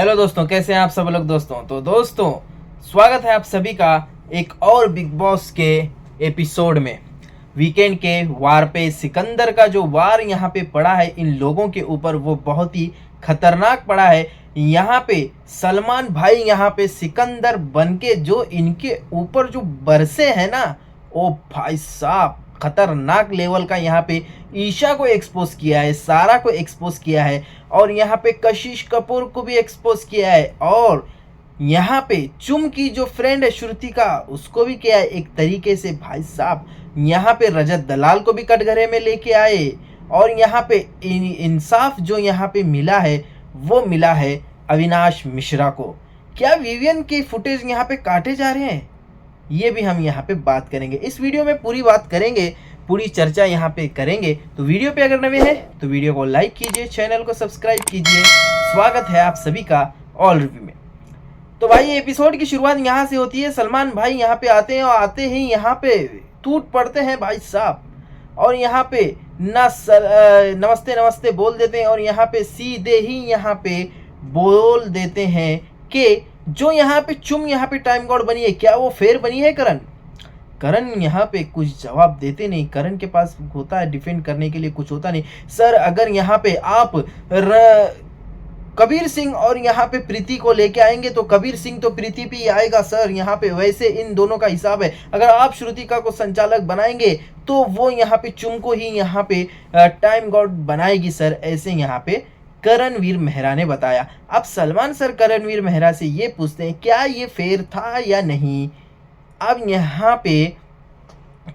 Hello दोस्तों, कैसे हैं आप सब लोग। दोस्तों स्वागत है आप सभी का एक और बिग बॉस के एपिसोड में। वीकेंड के वार पे सिकंदर का जो वार यहाँ पे पड़ा है इन लोगों के ऊपर, वो बहुत ही खतरनाक पड़ा है। यहाँ पे सलमान भाई यहाँ पे सिकंदर बन के जो इनके ऊपर जो बरसे हैं ना, ओ भाई साहब खतरनाक लेवल का। यहाँ पे ईशा को एक्सपोज किया है, सारा को एक्सपोज किया है, और यहाँ पे कशिश कपूर को भी एक्सपोज किया है, और यहाँ पे चुम की जो फ्रेंड है श्रुतिका, उसको भी किया है एक तरीके से। भाई साहब यहाँ पे रजत दलाल को भी कटघरे में लेके आए, और यहाँ पे इंसाफ जो यहाँ पे मिला है वो मिला है अविनाश मिश्रा को। क्या विवियन के फुटेज यहाँ पे काटे जा रहे हैं, ये भी हम यहाँ पे बात करेंगे। इस वीडियो में पूरी बात करेंगे, पूरी चर्चा यहाँ पे करेंगे। तो वीडियो पे अगर नए हैं तो वीडियो को लाइक कीजिए, चैनल को सब्सक्राइब कीजिए। स्वागत है आप सभी का ऑल रिव्यू में। तो भाई एपिसोड की शुरुआत यहाँ से होती है। सलमान भाई यहाँ पे आते हैं और आते ही यहाँ पे टूट पड़ते हैं भाई साहब, और यहाँ पे नमस्ते नमस्ते बोल देते हैं, और यहाँ पे सीधे ही यहाँ पे बोल देते हैं कि जो यहाँ पे चुम यहाँ पे टाइम गॉड बनी है, क्या वो फेर बनी है करण यहाँ पे कुछ जवाब देते नहीं। करण के पास होता है डिफेंड करने के लिए, कुछ होता नहीं। सर अगर यहाँ पे आप कबीर सिंह और यहाँ पे प्रीति को लेके आएंगे तो कबीर सिंह तो प्रीति पे ही आएगा सर। यहाँ पे वैसे इन दोनों का हिसाब है। अगर आप श्रुतिका को संचालक बनाएंगे तो वो यहाँ पे चुम को ही यहाँ पे टाइम गॉड बनाएगी सर, ऐसे यहाँ पे करणवीर मेहरा ने बताया। अब सलमान सर करणवीर मेहरा से ये पूछते हैं क्या ये फेयर था या नहीं। अब यहाँ पे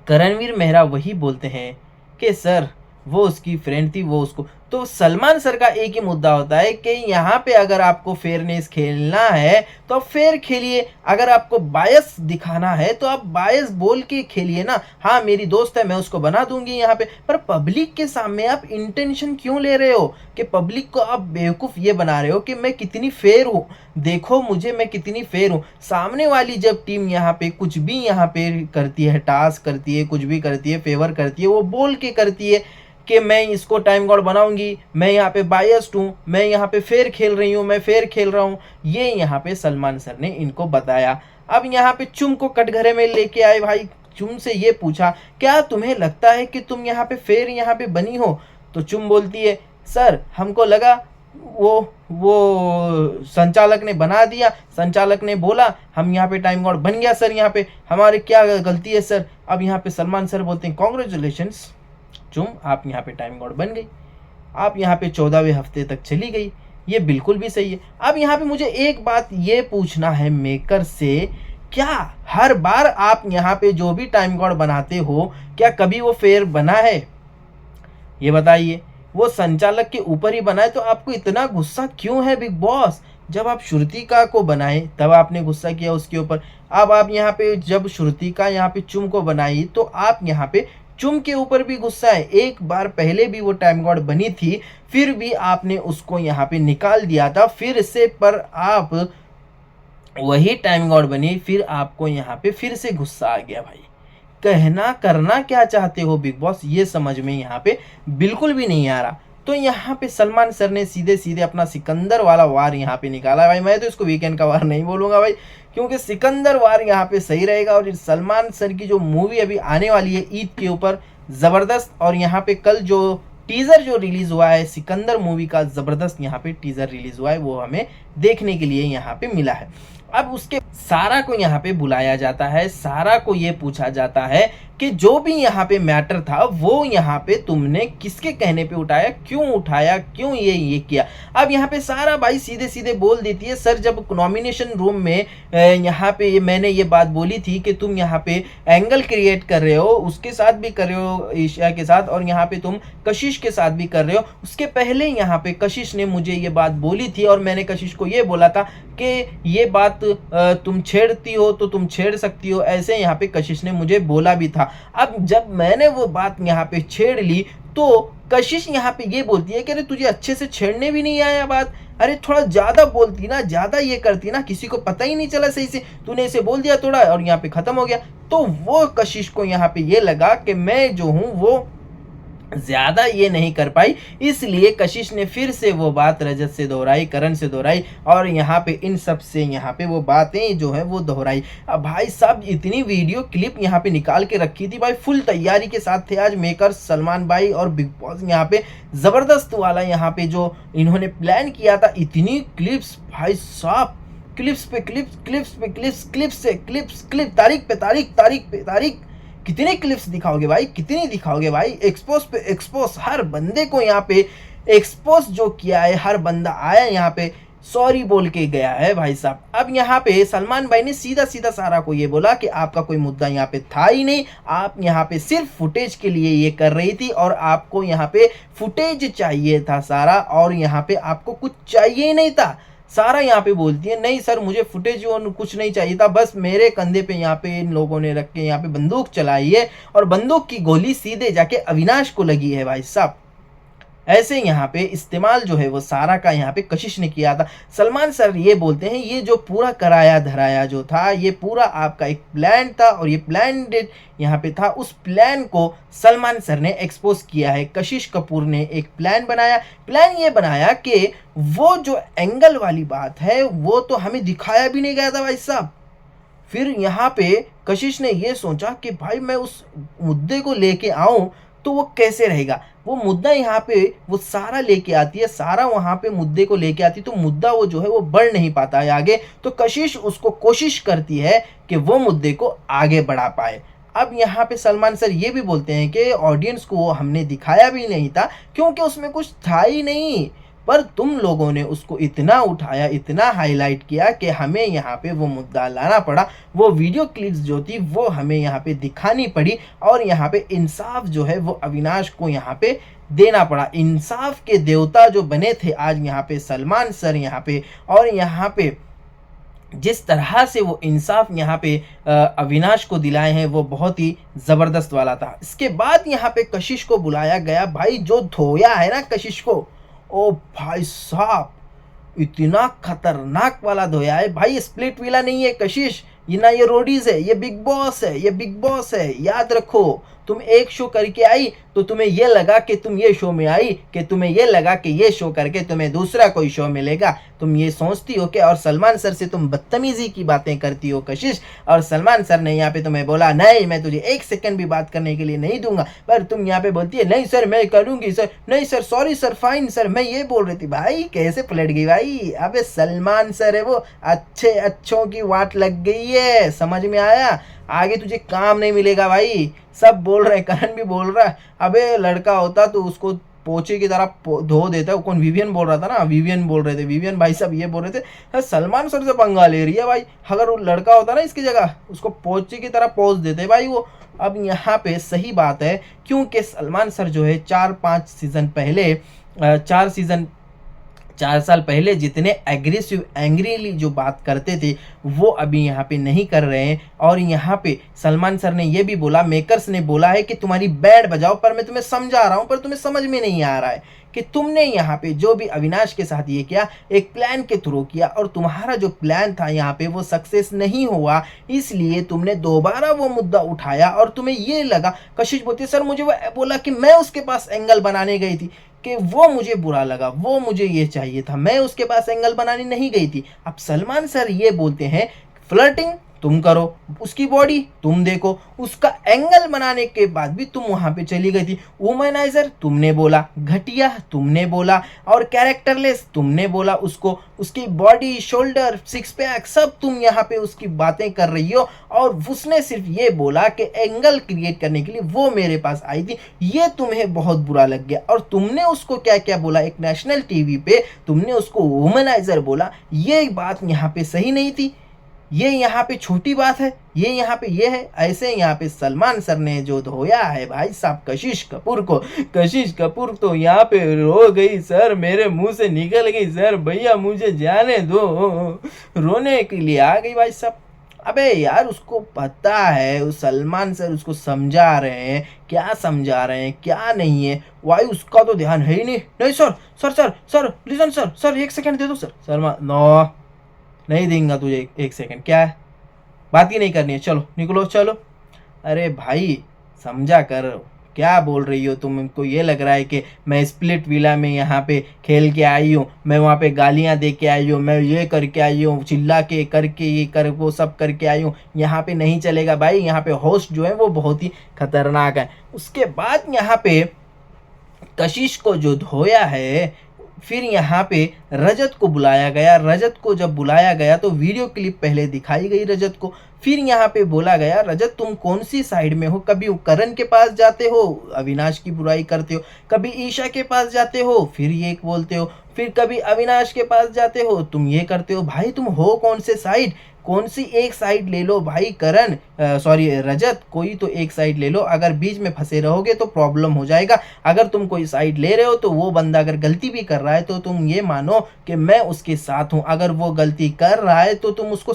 करणवीर मेहरा वही बोलते हैं कि सर वो उसकी फ्रेंड थी, वो उसको। तो सलमान सर का एक ही मुद्दा होता है कि यहाँ पे अगर आपको फेयरनेस खेलना है तो आप फेयर खेलिए, अगर आपको बायस दिखाना है तो आप बायस बोल के खेलिए ना। हाँ मेरी दोस्त है, मैं उसको बना दूंगी यहाँ पे, पर पब्लिक के सामने आप इंटेंशन क्यों ले रहे हो कि पब्लिक को आप बेवकूफ़ ये बना रहे हो कि मैं कितनी फेयर हूँ, देखो मुझे मैं कितनी फेयर हूँ। सामने वाली जब टीम यहाँ पे कुछ भी यहाँ पे करती है, टास्क करती है, कुछ भी करती है, फेवर करती है, वो बोल के करती है कि मैं इसको टाइम गॉड बनाऊंगी, मैं यहाँ पे बायस्ड हूँ, मैं यहाँ पे फेयर खेल रही हूँ, मैं फेयर खेल रहा हूँ। ये यहाँ पे सलमान सर ने इनको बताया। अब यहाँ पे चुम को कटघरे में लेके आए भाई। चुम से ये पूछा क्या तुम्हें लगता है कि तुम यहाँ पे फेयर यहाँ पे बनी हो। तो चुम बोलती है सर हमको लगा वो संचालक ने बना दिया, संचालक ने बोला हम यहाँ पे टाइम गॉड बन गया सर, यहाँ पे हमारे क्या गलती है सर। अब यहाँ पे सलमान सर बोलते हैं कॉन्ग्रेचुलेशंस चुम, आप यहाँ पे टाइम गॉड बन गई, आप यहाँ पे 14वें हफ्ते तक चली गई, ये बिल्कुल भी सही है। अब यहाँ पे मुझे एक बात ये पूछना है मेकर से, क्या हर बार आप यहाँ पे जो भी टाइम गॉड बनाते हो क्या कभी वो फेयर बना है, ये बताइए। वो संचालक के ऊपर ही बनाए तो आपको इतना गुस्सा क्यों है बिग बॉस। जब आप श्रुतिका को बनाए तब आपने गुस्सा किया उसके ऊपर। अब आप यहाँ पे जब श्रुतिका यहाँ पे चुम को बनाई तो आप यहाँ पे चुम के ऊपर भी गुस्सा है। एक बार पहले भी वो टाइम गॉड बनी थी, फिर भी आपने उसको यहाँ पे निकाल दिया था फिर से, पर आप वही टाइम गॉड बनी, फिर आपको यहाँ पे फिर से गुस्सा आ गया भाई। कहना करना क्या चाहते हो बिग बॉस, ये समझ में यहाँ पे बिल्कुल भी नहीं आ रहा। तो यहाँ पे सलमान सर ने सीधे सीधे अपना सिकंदर वाला वार यहाँ पे निकाला भाई। मैं तो इसको वीकेंड का वार नहीं बोलूँगा भाई, क्योंकि सिकंदर वार यहाँ पे सही रहेगा। और सलमान सर की जो मूवी अभी आने वाली है ईद के ऊपर ज़बरदस्त, और यहाँ पे कल जो टीज़र जो रिलीज़ हुआ है सिकंदर मूवी का, ज़बरदस्त यहाँ पे टीज़र रिलीज़ हुआ है, वो हमें देखने के लिए यहाँ पे मिला है। अब उसके सारा को यहाँ पे बुलाया जाता है, सारा को ये पूछा जाता है कि जो भी यहाँ पे मैटर था वो यहाँ पे तुमने किसके कहने पे उठाया, क्यों उठाया, क्यों ये किया। अब यहाँ पे सारा भाई सीधे सीधे बोल देती है सर जब नॉमिनेशन रूम में यहाँ पे मैंने ये बात बोली थी कि तुम यहाँ पे एंगल क्रिएट कर रहे हो, उसके साथ भी कर रहे हो ईशा के साथ, और यहाँ पे तुम कशिश के साथ भी कर रहे हो। उसके पहले यहाँ पे कशिश ने मुझे ये बात बोली थी और मैंने कशिश को ये बोला था कि ये बात तुम छेड़ती हो तो तुम छेड़ सकती हो, ऐसे यहाँ पे कशिश ने मुझे बोला भी था। अब जब मैंने वो बात यहाँ पे छेड़ ली तो कशिश यहाँ पे ये बोलती है कि अरे तुझे अच्छे से छेड़ने भी नहीं आया बात, अरे थोड़ा ज़्यादा बोलती ना, ज़्यादा ये करती ना, किसी को पता ही नहीं चला सही से, तूने इसे बोल दिया थोड़ा और यहाँ पे ख़त्म हो गया। तो वो कशिश को यहाँ पे ये लगा कि मैं जो हूँ वो ज्यादा ये नहीं कर पाई, इसलिए कशिश ने फिर से वो बात रजत से दोहराई, करण से दोहराई और यहाँ पे इन सब से यहाँ पे वो बातें जो है वो दोहराई। अब भाई साहब इतनी वीडियो क्लिप यहाँ पे निकाल के रखी थी भाई, फुल तैयारी के साथ थे आज मेकर्स सलमान भाई और बिग बॉस यहाँ पे जबरदस्त वाला यहाँ पे जो इन्होंने प्लान किया था। इतनी क्लिप्स भाई साहब, क्लिप्स पे क्लिप्स, क्लिप्स पे क्लिप्स, क्लिप्स से क्लिप्स, क्लिप, तारीख पे तारीख, तारीख पे तारीख, कितने क्लिप्स दिखाओगे भाई, कितनी दिखाओगे भाई। एक्सपोज पे एक्सपोज, हर बंदे को यहाँ पे एक्सपोज जो किया है, हर बंदा आया यहाँ पे सॉरी बोल के गया है भाई साहब। अब यहाँ पे सलमान भाई ने सीधा सीधा सारा को ये बोला कि आपका कोई मुद्दा यहाँ पे था ही नहीं, आप यहाँ पे सिर्फ फुटेज के लिए ये कर रही थी और आपको यहाँ पे फुटेज चाहिए था सारा, और यहाँ पे आपको कुछ चाहिए ही नहीं था। सारा यहाँ पे बोलती है नहीं सर मुझे फुटेज और कुछ नहीं चाहिए था, बस मेरे कंधे पे यहाँ पे इन लोगों ने रख के यहाँ पे बंदूक चलाई है और बंदूक की गोली सीधे जाके अविनाश को लगी है भाई साहब। ऐसे यहाँ पे इस्तेमाल जो है वो सारा का यहाँ पे कशिश ने किया था। सलमान सर ये बोलते हैं ये जो पूरा कराया धराया जो था ये पूरा आपका एक प्लान था और ये प्लान यहाँ पे था, उस प्लान को सलमान सर ने एक्सपोज किया है। कशिश कपूर ने एक प्लान बनाया, प्लान ये बनाया कि वो जो एंगल वाली बात है वो तो हमें दिखाया भी नहीं गया था भाई साहब। फिर यहाँ पे कशिश ने ये सोचा कि भाई मैं उस मुद्दे को लेके आऊं तो वो कैसे रहेगा। वो मुद्दा यहाँ पे वो सारा लेके आती है, सारा वहाँ पे मुद्दे को लेके आती है तो मुद्दा वो जो है वो बढ़ नहीं पाता है आगे, तो कशिश उसको कोशिश करती है कि वो मुद्दे को आगे बढ़ा पाए। अब यहाँ पे सलमान सर ये भी बोलते हैं कि ऑडियंस को वो हमने दिखाया भी नहीं था क्योंकि उसमें कुछ था ही नहीं, पर तुम लोगों ने उसको इतना उठाया, इतना हाईलाइट किया कि हमें यहाँ पे वो मुद्दा लाना पड़ा, वो वीडियो क्लिप्स जो थी वो हमें यहाँ पे दिखानी पड़ी और यहाँ पे इंसाफ जो है वो अविनाश को यहाँ पे देना पड़ा। इंसाफ के देवता जो बने थे आज यहाँ पे सलमान सर यहाँ पे, और यहाँ पे जिस तरह से वो इंसाफ यहाँ पे अविनाश को दिलाए हैं वो बहुत ही ज़बरदस्त वाला था। इसके बाद यहाँ पे कशिश को बुलाया गया, भाई जो धोया है ना कशिश को, ओ भाई साहब इतना खतरनाक वाला धोया है भाई। स्प्लिट विला नहीं है कशिश, ये ना ये रोडीज है, ये बिग बॉस है, ये बिग बॉस है। याद रखो तुम एक शो करके आई तो तुम्हें ये लगा कि तुम ये शो में आई, कि तुम्हें ये लगा कि ये शो करके तुम्हें दूसरा कोई शो मिलेगा, तुम ये सोचती हो कि, और सलमान सर से तुम बदतमीजी की बातें करती हो कशिश, और सलमान सर ने यहाँ पे तुम्हें बोला नहीं मैं तुझे एक सेकंड भी बात करने के लिए नहीं दूंगा, पर तुम यहाँ पे बोलती है नहीं सर मैं करूंगी सर, नहीं sir sorry sir fine sir मैं ये बोल रही थी। भाई कैसे पलट गई भाई। अबे सलमान सर है वो, अच्छे अच्छों की वाट लग गई है, समझ में आया, आगे तुझे काम नहीं मिलेगा भाई। सब बोल रहे, करण भी बोल रहा है अबे लड़का होता तो उसको पोचे की तरह धो देता है। कौन विवियन बोल रहा था ना, विवियन बोल रहे थे, विवियन भाई साहब ये बोल रहे थे सलमान सर से पंगा ले रही है भाई, अगर वो लड़का होता ना इसकी जगह उसको पोचे की तरह पोच देते भाई वो। अब यहाँ पे सही बात है क्योंकि सलमान सर जो है 4-5 सीजन पहले 4 साल पहले जितने एग्रेसिव एंग्रीली जो बात करते थे वो अभी यहाँ पे नहीं कर रहे हैं। और यहाँ पे सलमान सर ने ये भी बोला, मेकर्स ने बोला है कि तुम्हारी बैंड बजाओ, पर मैं तुम्हें समझा रहा हूँ पर तुम्हें समझ में नहीं आ रहा है कि तुमने यहाँ पे जो भी अविनाश के साथ ये किया एक प्लान के थ्रू किया और तुम्हारा जो प्लान था यहाँ पे वो सक्सेस नहीं हुआ, इसलिए तुमने दोबारा वो मुद्दा उठाया और तुम्हें ये लगा। कशिश बोलती है सर मुझे वो बोला कि मैं उसके पास एंगल बनाने गई थी कि वो मुझे बुरा लगा, वो मुझे ये चाहिए था, मैं उसके पास एंगल बनाने नहीं गई थी। अब सलमान सर ये बोलते हैं फ्लर्टिंग तुम करो, उसकी बॉडी तुम देखो, उसका एंगल बनाने के बाद भी तुम वहां पे चली गई थी। वुमनाइजर तुमने बोला, घटिया तुमने बोला और कैरेक्टरलेस तुमने बोला उसको, उसकी बॉडी शोल्डर सिक्स पैक सब तुम यहाँ पे उसकी बातें कर रही हो, और उसने सिर्फ ये बोला कि एंगल क्रिएट करने के लिए वो मेरे पास आई थी, ये तुम्हें बहुत बुरा लग गया। और तुमने उसको क्या क्या बोला, एक नेशनल टीवी पे तुमने उसको वुमनाइजर बोला, ये बात यहाँ पे सही नहीं थी, ये यहाँ पे छोटी बात है, ये यहाँ पे ये है। ऐसे यहाँ पे सलमान सर ने जो धोया है भाई साहब कशिश कपूर को, कशिश कपूर तो यहाँ पे रो गई सर, मेरे मुंह से निकल गई सर भैया मुझे जाने दो, रोने के लिए आ गई भाई साहब। अबे यार उसको पता है, उस सलमान सर उसको समझा रहे हैं, क्या समझा रहे हैं क्या नहीं है, भाई उसका तो ध्यान है ही नहीं। नहीं sir sir sir sir listen sir, sir एक सेकंड दे दो सर, सर नो नहीं देंगे तुझे एक सेकंड, क्या है बात ही नहीं करनी है, चलो निकलो चलो। अरे भाई समझा कर, क्या बोल रही हो तुमको ये लग रहा है कि मैं स्प्लिट विला में यहाँ पे खेल के आई हूँ, मैं वहाँ पे गालियाँ दे के आई हूँ, मैं ये करके आई हूँ, चिल्ला के करके ये कर वो सब करके आई हूँ, यहाँ पे नहीं चलेगा भाई, यहाँ पे होस्ट जो है वो बहुत ही खतरनाक है। उसके बाद यहाँ पे कशिश को जो धोया है, फिर यहाँ पे रजत को बुलाया गया। रजत को जब बुलाया गया तो वीडियो क्लिप पहले दिखाई गई रजत को, फिर यहाँ पे बोला गया रजत तुम कौन सी साइड में हो, कभी करण के पास जाते हो अविनाश की बुराई करते हो, कभी ईशा के पास जाते हो फिर ये बोलते हो, फिर कभी अविनाश के पास जाते हो तुम ये करते हो। भाई तुम हो कौन से साइड, कौन सी एक साइड ले लो भाई। करण सॉरी रजत, कोई तो एक साइड ले लो, अगर बीच में फंसे रहोगे तो प्रॉब्लम हो जाएगा। अगर तुम कोई साइड ले रहे हो तो वो बंदा अगर गलती भी कर रहा है तो तुम ये मानो कि मैं उसके साथ हूँ, अगर वो गलती कर रहा है तो तुम उसको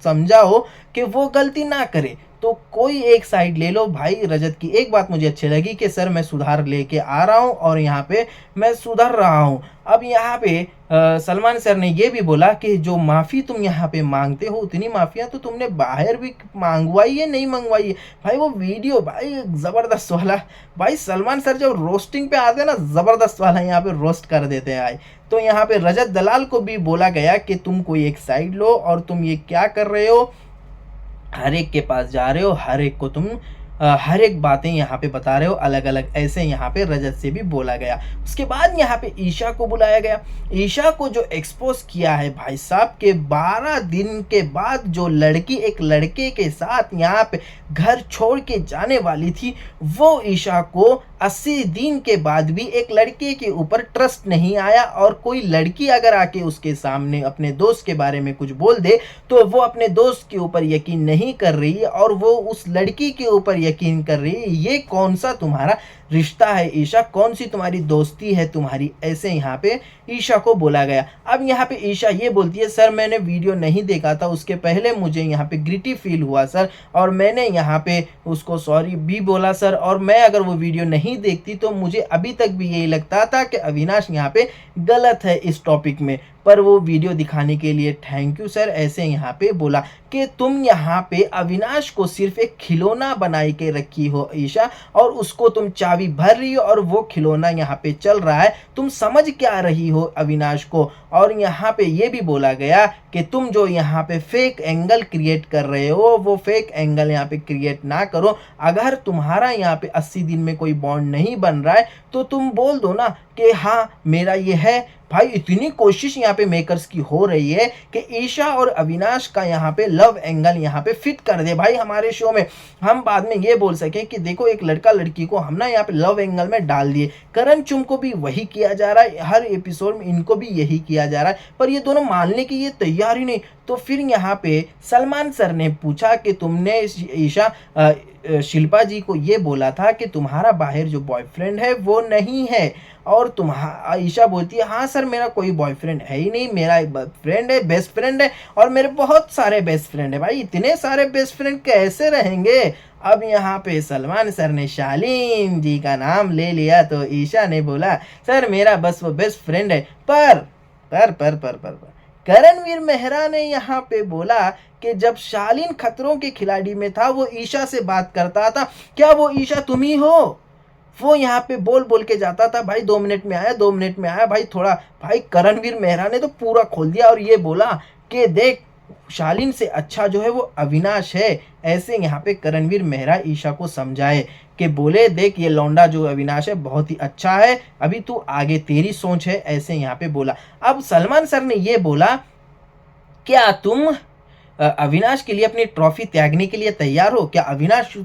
समझाओ कि वो गलती ना करे, तो कोई एक साइड ले लो भाई। रजत की एक बात मुझे अच्छी लगी कि सर मैं सुधार लेके आ रहा हूँ और यहाँ पे मैं सुधर रहा हूँ। अब यहाँ पे सलमान सर ने ये भी बोला कि जो माफ़ी तुम यहाँ पे मांगते हो उतनी माफ़ियाँ तो तुमने बाहर भी मांगवाई है, नहीं मंगवाई है। भाई वो वीडियो भाई ज़बरदस्त वाला, भाई सलमान सर जब रोस्टिंग पे आते हैं ना ज़बरदस्त वाला यहाँ पे रोस्ट कर देते हैं भाई। तो यहाँ पे रजत दलाल को भी बोला गया कि तुम कोई एक साइड लो और तुम ये क्या कर रहे हो, हर एक के पास जा रहे हो, हर एक को तुम हर एक बातें यहाँ पे बता रहे हो अलग अलग, ऐसे यहाँ पे रजत से भी बोला गया। उसके बाद यहाँ पे ईशा को बुलाया गया। ईशा को जो एक्सपोज किया है भाई साहब के 12 दिन के बाद जो लड़की एक लड़के के साथ यहाँ पे घर छोड़ के जाने वाली थी, वो ईशा को 80 दिन के बाद भी एक लड़के के ऊपर ट्रस्ट नहीं आया। और कोई लड़की अगर आके उसके सामने अपने दोस्त के बारे में कुछ बोल दे तो वो अपने दोस्त के ऊपर यकीन नहीं कर रही है और वो उस लड़की के ऊपर यकीन कर रही है। ये कौन सा तुम्हारा रिश्ता है ईशा, कौन सी तुम्हारी दोस्ती है तुम्हारी, ऐसे यहाँ पे ईशा को बोला गया। अब यहाँ पे ईशा ये बोलती है सर मैंने वीडियो नहीं देखा था, उसके पहले मुझे यहाँ पे गिल्टी फील हुआ सर, और मैंने यहाँ पे उसको सॉरी भी बोला सर, और मैं अगर वो वीडियो नहीं देखती तो मुझे अभी तक भी यही लगता था कि अविनाश यहाँ पे गलत है इस टॉपिक में, पर वो वीडियो दिखाने के लिए थैंक यू सर। ऐसे यहाँ पे बोला कि तुम यहाँ पे अविनाश को सिर्फ एक खिलौना बनाई के रखी हो ईशा, और उसको तुम चाबी भर रही हो और वो खिलौना यहाँ पे चल रहा है, तुम समझ क्या रही हो अविनाश को। और यहाँ पे ये भी बोला गया कि तुम जो यहाँ पे फेक एंगल क्रिएट कर रहे हो वो फेक एंगल यहाँ पे क्रिएट ना करो। अगर तुम्हारा यहाँ पे 80 दिन में कोई बॉन्ड नहीं बन रहा है तो तुम बोल दो ना कि हाँ मेरा ये है। भाई इतनी कोशिश यहाँ पे मेकर्स की हो रही है कि ईशा और अविनाश का यहाँ पे लव एंगल यहाँ पे फिट कर दे भाई हमारे शो में, हम बाद में ये बोल सके कि देखो एक लड़का लड़की को हम ना यहाँ पे लव एंगल में डाल दिए। करण चुम को भी वही किया जा रहा है, हर एपिसोड में इनको भी यही किया जा रहा है, पर ये दोनों मानने की ये तैयार ही नहीं। तो फिर यहाँ पे सलमान सर ने पूछा कि तुमने ईशा शिल्पा जी को ये बोला था कि तुम्हारा बाहर जो बॉयफ्रेंड है वो नहीं है, और ईशा बोलती है हाँ सर मेरा कोई बॉयफ्रेंड है ही नहीं, मेरा एक फ्रेंड है, बेस्ट फ्रेंड है, और मेरे बहुत सारे बेस्ट फ्रेंड है। भाई इतने सारे बेस्ट फ्रेंड कैसे रहेंगे। अब यहाँ पे सलमान सर ने शालीन जी का नाम ले लिया तो ईशा ने बोला सर मेरा बस वो बेस्ट फ्रेंड है। पर करणवीर मेहरा ने यहाँ पे बोला कि जब शालीन खतरों के खिलाड़ी में था वो ईशा से बात करता था, क्या वो ईशा तुम ही हो। वो यहाँ पे बोल बोल के जाता था भाई 2 मिनट में आया 2 मिनट में आया। भाई थोड़ा भाई करणवीर मेहरा ने तो पूरा खोल दिया और ये बोला कि देख शालीन से अच्छा जो है वो अविनाश है। ऐसे यहाँ पे करणवीर मेहरा ईशा को समझाए कि बोले देख ये लौंडा जो अविनाश है बहुत ही अच्छा है, अभी तू आगे तेरी सोच है, ऐसे यहाँ पे बोला। अब सलमान सर ने ये बोला क्या तुम अविनाश के लिए अपनी ट्रॉफी त्यागने के लिए तैयार हो, क्या अविनाश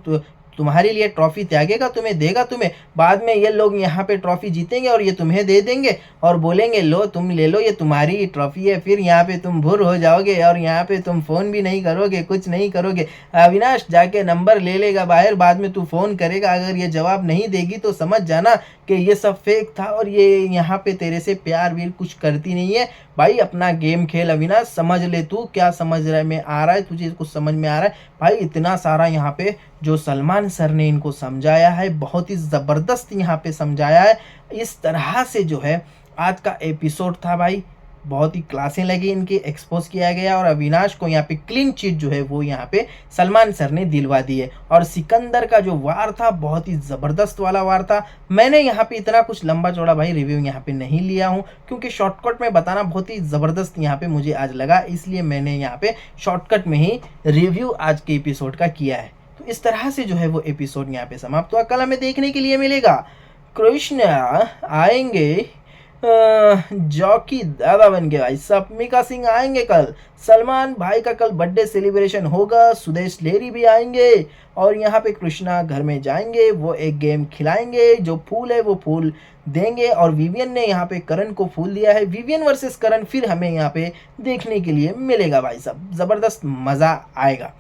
तुम्हारे लिए ट्रॉफी त्यागेगा, तुम्हें देगा। तुम्हें बाद में ये लोग यहाँ पे ट्रॉफी जीतेंगे और ये तुम्हें दे देंगे और बोलेंगे लो तुम ले लो ये तुम्हारी ट्रॉफी है, फिर यहाँ पे तुम भुर हो जाओगे और यहाँ पे तुम फ़ोन भी नहीं करोगे, कुछ नहीं करोगे। अविनाश जाके नंबर ले लेगा बाहर, बाद में तू फ़ोन करेगा, अगर ये जवाब नहीं देगी तो समझ जाना कि ये सब फेक था और ये यहाँ पे तेरे से प्यार वीर कुछ करती नहीं है। भाई अपना गेम खेल अविनाश, समझ ले तू क्या समझ रहे में आ रहा है, तुझे कुछ समझ में आ रहा है। भाई इतना सारा यहाँ पे जो सलमान सर ने इनको समझाया है बहुत ही ज़बरदस्त यहाँ पे समझाया है। इस तरह से जो है आज का एपिसोड था भाई, बहुत ही क्लासें लगी, इनके एक्सपोज किया गया और अविनाश को यहाँ पे क्लीन चिट जो है वो यहाँ पे सलमान सर ने दिलवा दी है। और सिकंदर का जो वार था बहुत ही ज़बरदस्त वाला वार था। मैंने यहाँ पे इतना कुछ लंबा चौड़ा भाई रिव्यू यहाँ पे नहीं लिया हूँ, क्योंकि शॉर्टकट में बताना बहुत ही ज़बरदस्त यहाँ पे मुझे आज लगा, इसलिए मैंने यहाँ पे शॉर्टकट में ही रिव्यू आज के एपिसोड का किया है। तो इस तरह से जो है वो एपिसोड यहाँ पे समाप्त हुआ। कल हमें देखने के लिए मिलेगा कृष्ण आएंगे जॉकी दादा बन के, भाई साहब मीका सिंह आएंगे कल, सलमान भाई का कल बर्थडे सेलिब्रेशन होगा, सुदेश लेरी भी आएंगे और यहाँ पे कृष्णा घर में जाएंगे, वो एक गेम खिलाएंगे, जो फूल है वो फूल देंगे और विवियन ने यहाँ पे करण को फूल दिया है। विवियन वर्सेस करण फिर हमें यहाँ पे देखने के लिए मिलेगा भाई साहब, ज़बरदस्त मज़ा आएगा।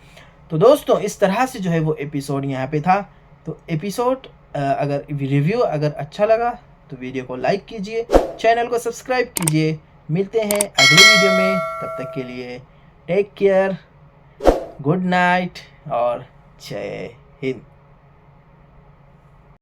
तो दोस्तों इस तरह से जो है वो एपिसोड यहाँ पे था। तो एपिसोड अगर रिव्यू अगर अच्छा लगा तो वीडियो को लाइक कीजिए, चैनल को सब्सक्राइब कीजिए। मिलते हैं अगले वीडियो में, तब तक के लिए टेक केयर, गुड नाइट और जय हिंद।